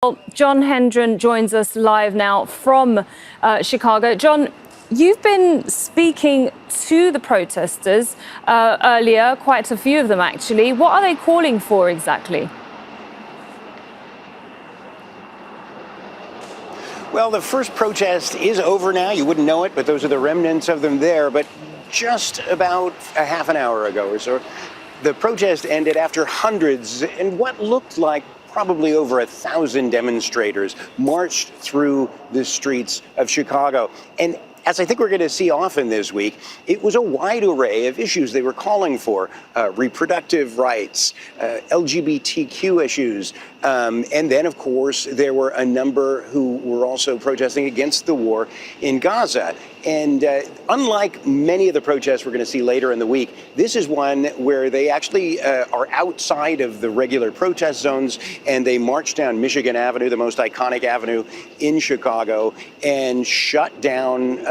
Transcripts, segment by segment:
Well, John Hendren joins us live now from Chicago. John, you've been speaking to the protesters earlier, quite a few of them actually. What are they calling for exactly? Well, the first protest is over now. You wouldn't know it, but those are the remnants of them there. But just about a half an hour ago or so, the protest ended after hundreds and what looked like probably over 1,000 demonstrators marched through the streets of Chicago. And as I think we're going to see often this week, it was a wide array of issues they were calling for: reproductive rights, LGBTQ issues, and then, of course, there were a number who were also protesting against the war in Gaza. And unlike many of the protests we're going to see later in the week, this is one where they actually are outside of the regular protest zones, and they marched down Michigan Avenue, the most iconic avenue in Chicago, and shut down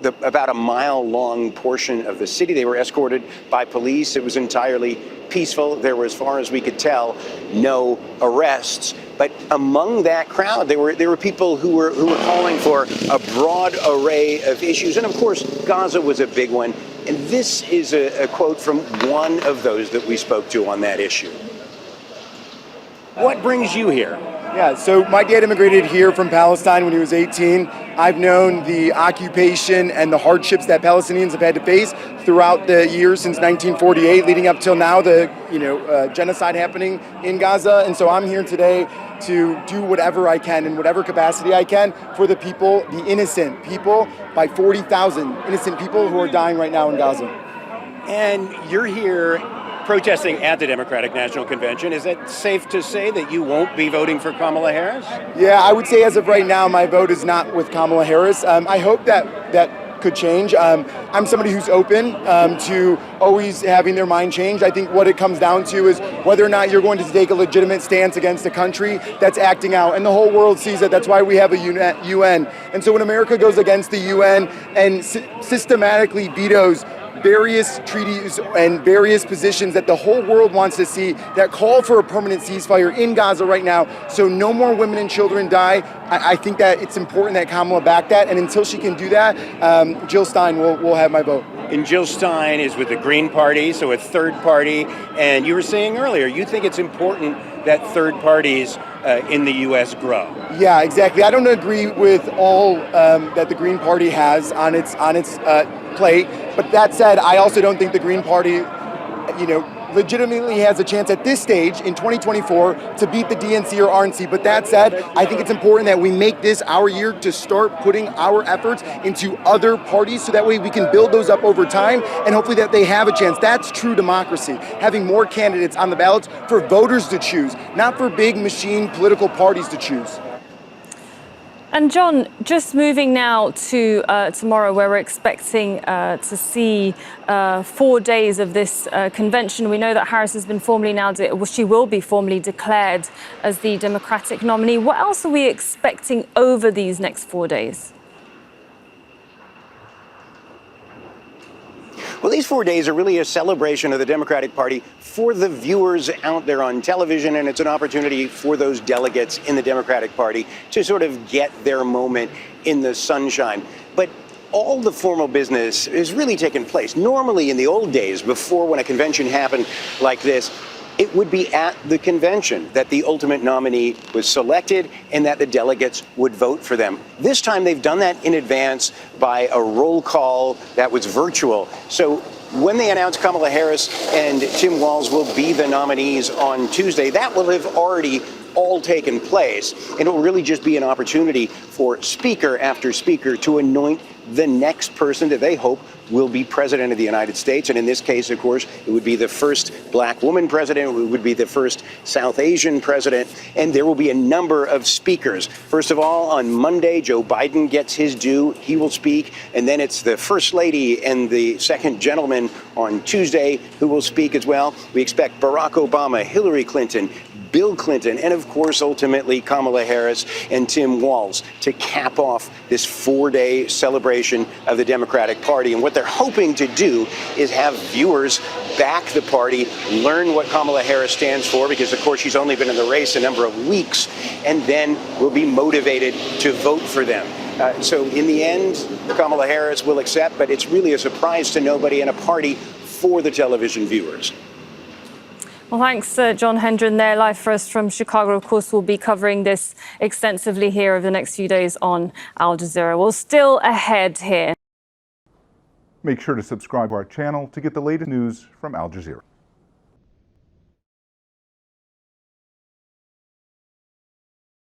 about a mile-long portion of the city. They were escorted by police. It was entirely peaceful. There were, as far as we could tell, no arrests. But among that crowd, there were people who were calling for a broad array of issues. And of course, Gaza was a big one. And this is a quote from one of those that we spoke to on that issue. What brings you here? Yeah, so my dad immigrated here from Palestine when he was 18. I've known the occupation and the hardships that Palestinians have had to face throughout the years since 1948, leading up till now, the genocide happening in Gaza. And so I'm here today to do whatever I can in whatever capacity I can for the people, the innocent people, by 40,000 innocent people who are dying right now in Gaza. And you're here protesting at the Democratic National Convention. Is it safe to say that you won't be voting for Kamala Harris? Yeah, I would say as of right now, my vote is not with Kamala Harris. I hope that could change. I'm somebody who's open to always having their mind change. I think what it comes down to is whether or not you're going to take a legitimate stance against a country that's acting out. And the whole world sees it. That's why we have a UN. And so when America goes against the UN and systematically vetoes various treaties and various positions that the whole world wants to see that call for a permanent ceasefire in Gaza right now, so no more women and children die, I think that it's important that Kamala back that. And until she can do that, Jill Stein will have my vote. And Jill Stein is with the Green Party, so a third party. And you were saying earlier, you think it's important that third parties in the U.S. grow. Yeah, exactly. I don't agree with all that the Green Party has on its plate. But that said, I also don't think the Green Party, legitimately has a chance at this stage in 2024 to beat the DNC or RNC. But that said, I think it's important that we make this our year to start putting our efforts into other parties so that way we can build those up over time and hopefully that they have a chance. That's true democracy, having more candidates on the ballots for voters to choose, not for big machine political parties to choose. And John, just moving now to tomorrow, where we're expecting to see 4 days of this convention. We know that Harris has been she will be formally declared as the Democratic nominee. What else are we expecting over these next 4 days? Well, these 4 days are really a celebration of the Democratic Party for the viewers out there on television, and it's an opportunity for those delegates in the Democratic Party to sort of get their moment in the sunshine. But all the formal business is really taking place. Normally, in the old days, before when a convention happened like this, it would be at the convention that the ultimate nominee was selected and that the delegates would vote for them. This time they've done that in advance by a roll call that was virtual. So when they announce Kamala Harris and Tim Walz will be the nominees on Tuesday, that will have already all taken place. And it will really just be an opportunity for speaker after speaker to anoint the next person that they hope will be president of the United States. And in this case, of course, it would be the first black woman president. It would be the first South Asian president. And there will be a number of speakers. First of all, on Monday, Joe Biden gets his due. He will speak. And then it's the first lady and the second gentleman on Tuesday, who will speak as well. We expect Barack Obama, Hillary Clinton, Bill Clinton, and of course, ultimately, Kamala Harris and Tim Walz to cap off this 4-day celebration of the Democratic Party. And what they're hoping to do is have viewers back the party, learn what Kamala Harris stands for, because, of course, she's only been in the race a number of weeks, and then will be motivated to vote for them. So in the end, Kamala Harris will accept, but it's really a surprise to nobody and a party for the television viewers. Well, thanks, John Hendren there, live for us from Chicago. Of course, we'll be covering this extensively here over the next few days on Al Jazeera. Well, still ahead here. Make sure to subscribe to our channel to get the latest news from Al Jazeera.